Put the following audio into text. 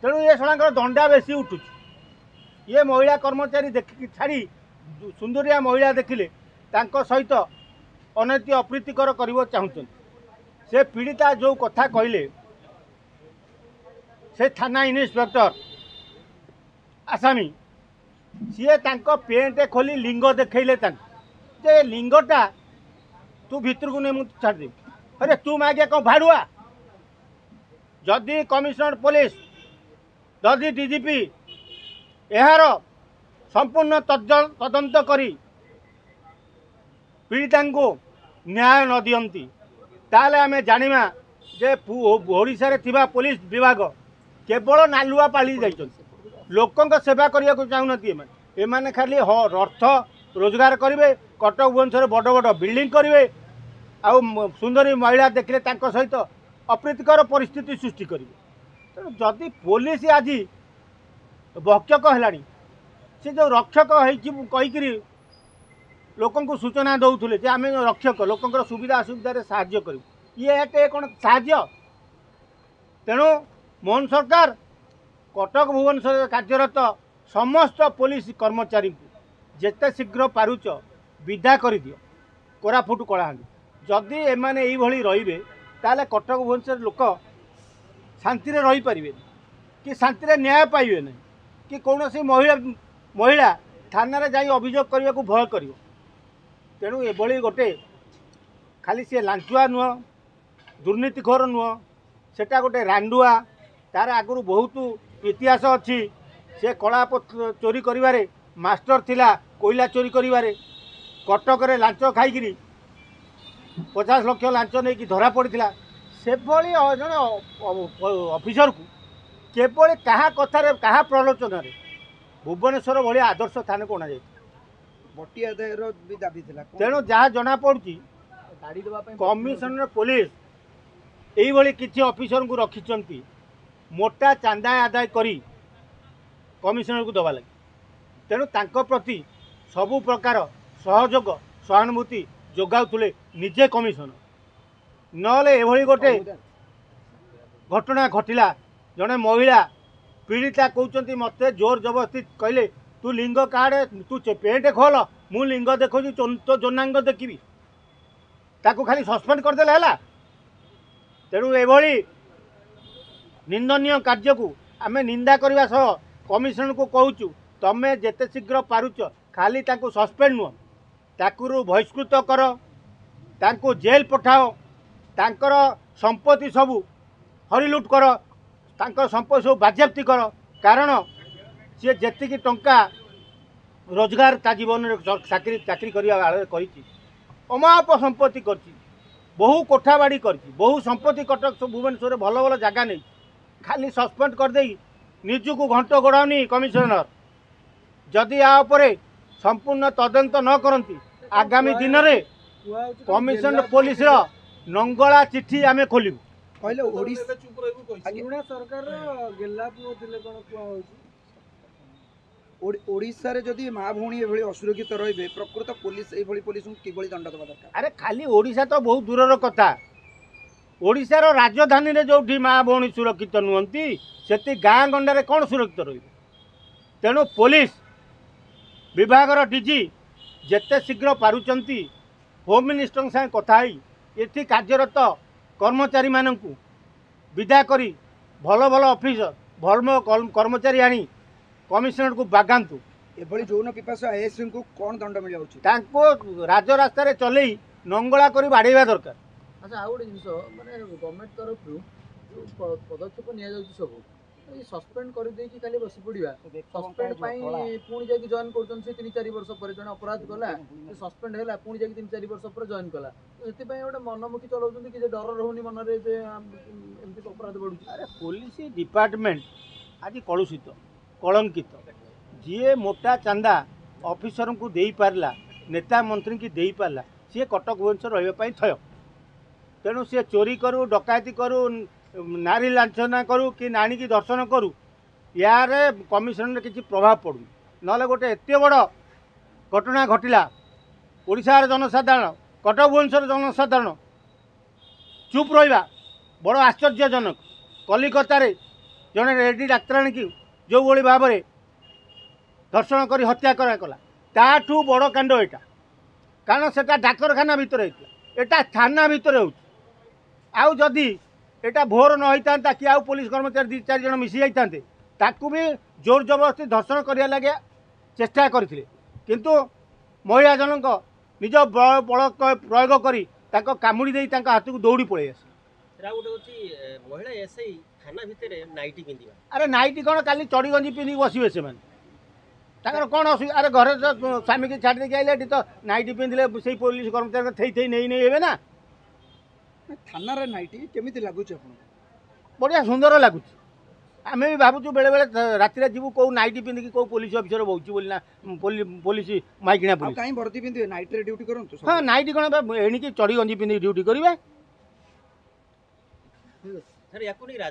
तेणु ये शणाकर दंडा बेसी उठुच ये महिला कर्मचारी देखिक छाड़ी सुंदरिया महिला देखिले सहित अनैति अप्रीतिकर कर चाहते से पीड़िता जो कथा कहले से थाना इन्स्पेक्टर आसामी सी पेंट खोली लिंग देखले जे लिंगटा तू भितर को नहीं मुझे छाड़ी अरे तू मागे कौन भाड़ुआ जदि कमिशनर पुलिस जदि डीजीपी यार संपूर्ण तदंत करी पीड़िता को न्याय न दियंती ताले आमे जानिमा जे ओडिशा रे थिबा पुलिस विभाग केवल नालुआ पाली जाइछन लोकंक सेवा करिया को चाहुनती एमाने खाली अर्थ रोजगार करिवे कटक भुवनेश्वर बड़ बड़ बिल्डिंग करिवे आउ सुंदरी महिला देखले तांको सहित अप्रीतिकर परिस्थिति सृष्टि करिवे तेणु जदि पुलिस आज भक्षक है सी जो रक्षक होकरी लोक सूचना दौले जे आम रक्षक लोक सुविधा असुविधा साहाय्य करूँ ये कौन साहाय्य तेणु मोहन सरकार कटक भुवनेश्वर कार्यरत समस्त पुलिस कर्मचारी जेते शीघ्र पारुच विदा कर दियो कोरापुट कलाहांडी जदि एमाने यही रहिबे ताले कटक भुवनेश्वर लोक शांति रही पारे कि शांति न्याय पाइबे नहीं कि कौन सी महिला थाना रे जाई अभियोग करने को भय कर तेणु एभली गोटे खाली सी लांचुआ नुह दुर्नीतिखोर नुह सेटा गोटे रांडुआ तार आगु बहुत इतिहास अच्छी से कला चोरी करिवारे मास्टर थिला कोयला चोरी करिवारे कटक रे लांच खाई 50 लाख लांच नहीं धरा पड़ा से जड़े ऑफिसर को केवल क्या कथार क्या प्रलोचन भुवनेश्वर भाया आदर्श थाना को बटी आदायर भी दाबी थिला तेणु जहाँ जना पड़ी कमिशनर पुलिस यही किसी ऑफिसर को रखी मोटा चांदा आदाय करी कमिशनर को दबा लगे तेणु तांको प्रति सबु प्रकार सहयोग सहानुभूति जोगाउले निजे कमिशनर नले एभली गोटे घटना घटिला जड़े महिला पीड़िता कहते मत जोर जबरदस्ती कहले तू लिंग कार्ड तू पेंट खोल मु लिंग देखो तो जोनांग देखी ताकू खाली सस्पेंड करदे है तेणु एभली निंदनीय कार्य को आम निंदा करने सह कमिशनर को कहूँ तमें जेते शीघ्र पारुच खाली ताकू सस्पेंड नुह ताकू बहिष्कृत कर ताकू जेल पठाओ तांकर संपत्ति सबू हरिलुट कर तांकर संपत्ति सब बाज्याप्ति कर कारण सी जी टंका रोजगार ता जीवन चाकरी करने अमाप संपत्ति कर बहु कोठाबाड़ी कर बहु संपत्ति कटक भुवनेश्वर भल भल जगह नहीं खाली सस्पेंड करदे निजुक घंट गोड़ाऊनी कमिशनर जदि यापर संपूर्ण तदंत न करती आगामी दिन में कमिशनर पुलिस नंगला चिठी आमे खोलू कहले ओडिशा रे जदि माँ भौणी एभली असुरक्षित रहिबे प्रकृत पुलिस एभली पुलिस किभली दंड देबा दरकार अरे खाली ओडिशा तो बहुत दूरर कथा ओडिशार राजधानी रे जो माँ भौणी सुरक्षित नुहंती सेति गाँ गंडारे कौन सुरक्षित रहिबे तेणु पुलिस विभागर डीजी जेते शीघ्र पारुचंती होम मिनिस्टर संगे कथा एथि कार्यरत कर्मचारी मानू विदा करी भल भल ऑफिसर भल कर्मचारी आनी कमिशनर को बागांतु एभली जौन पिपाशु आईएससी को कौन दंड मिला उचित तांको राजरास्ता चल नंगला करी बाड़ेवा दरकार। अच्छा आउ गोटे जिनस माने गवर्नमेंट तरफ पदक्षेप निया जाउछि सब सस्पेंड कर देकी खाली बसी पड़िया सस्पेंड पुणी जाकि जॉइन कर 3-4 वर्ष पर जन अपराध कला सस्पेंड है पुणी जाकि 3-4 वर्ष पर जॉइन कला से गोटे मनमुखी चलाउछन कि डर रहुनी मन रे जे एमती अपराध बढ़ुछि। अरे पुलिस डिपार्टमेंट आज कलुषित कलंकित जी मोटा चांदा ऑफिसर को दे पारला नेता मंत्री की दे पारला सी कटक भुवनेश्वर रही थय तेणु सी चोरी करू डकायती करू नारी लांछना करू कि नाणी की दर्शन करू यार कमिशनर किसी प्रभाव पड़ू ना गोटे एत बड़ घटना घटला ओडिशार जनसाधारण कटक भुवनेश्वर जनसाधारण चुप रहा बड़ आश्चर्यजनक कलिकतार ଜଣେ ଲେଡି ଡାକ୍ତରାଣୀକି ଯେଉଁଭଳି ଭାବରେ ଧର୍ଷଣ କରି ହତ୍ୟା କରାଗଲା ତାଠୁ ବଡ଼ କାଣ୍ଡ ଏଇଟା। କାରଣ ସେଟା ଡାକ୍ତରଖାନା ଭିତରେ ହେଇଥିଲା, ଏଟା ଥାନା ଭିତରେ ହେଉଛି। ଆଉ ଯଦି ଏଟା ଭୋର ନ ହେଇଥାନ୍ତା କି ଆଉ ପୋଲିସ କର୍ମଚାରୀ 2-4 ଜଣ ମିଶି ଯାଇଥାନ୍ତେ ତାକୁ ବି ଜୋର ଜବରଦସ୍ତି ଧର୍ଷଣ କରିବା ଲାଗି ଚେଷ୍ଟା କରିଥିଲେ, କିନ୍ତୁ ମହିଳା ଜଣଙ୍କ ନିଜ ବଳ ପ୍ରୟୋଗ କରି ତାଙ୍କ କାମୁଡ଼ି ଦେଇ ତାଙ୍କ ହାତକୁ ଦୌଡ଼ି ପଳେଇ ଆସିଲେ। ସେଟା ଗୋଟେ ହେଉଛି ମହିଳା ଏସ୍ଆଇ ଥାନା ଭିତରେ ନାଇଟି ପିନ୍ଧିବା। ଆରେ ନାଇଟି କ'ଣ କାଲି ଚଡ଼ି ଗଞ୍ଜି ପିନ୍ଧିକି ବସିବେ ସେମାନେ? ତାଙ୍କର କ'ଣ ଅସୁବିଧା? ଆରେ ଘରେ ତ ସ୍ୱାମୀକି ଛାଡ଼ି ଦେଇକି ଆଇଲେ, ଏଠି ତ ନାଇଟି ପିନ୍ଧିଲେ ସେଇ ପୋଲିସ କର୍ମଚାରୀ ଥେଇ ନେଇ ହେବେ ନା। ଥାନାରେ ନାଇଟି କେମିତି ଲାଗୁଛି ଆପଣଙ୍କୁ? ବଢ଼ିଆ ସୁନ୍ଦର ଲାଗୁଛି। ଆମେ ବି ଭାବୁଛୁ ବେଳେବେଳେ ରାତିରେ ଯିବୁ କେଉଁ ନାଇଟି ପିନ୍ଧିକି କେଉଁ ପୋଲିସ ଅଫିସର ବହୁଛି ବୋଲି ନା, ପୋଲିସ ମାଇକିଣା ଆଉ ପୋଲିସ। କାହିଁ ବର୍ଦ୍ଦି ପିନ୍ଧିବେ? ନାଇଟରେ ଡ୍ୟୁଟି କରନ୍ତୁ। ହଁ, ନାଇଟି କ'ଣ ଏଣିକି ଚଡ଼ି ଗଞ୍ଜି ପିନ୍ଧିକି ଡ୍ୟୁଟି କରିବେ? ସାର୍ ୟାକୁ ନେଇ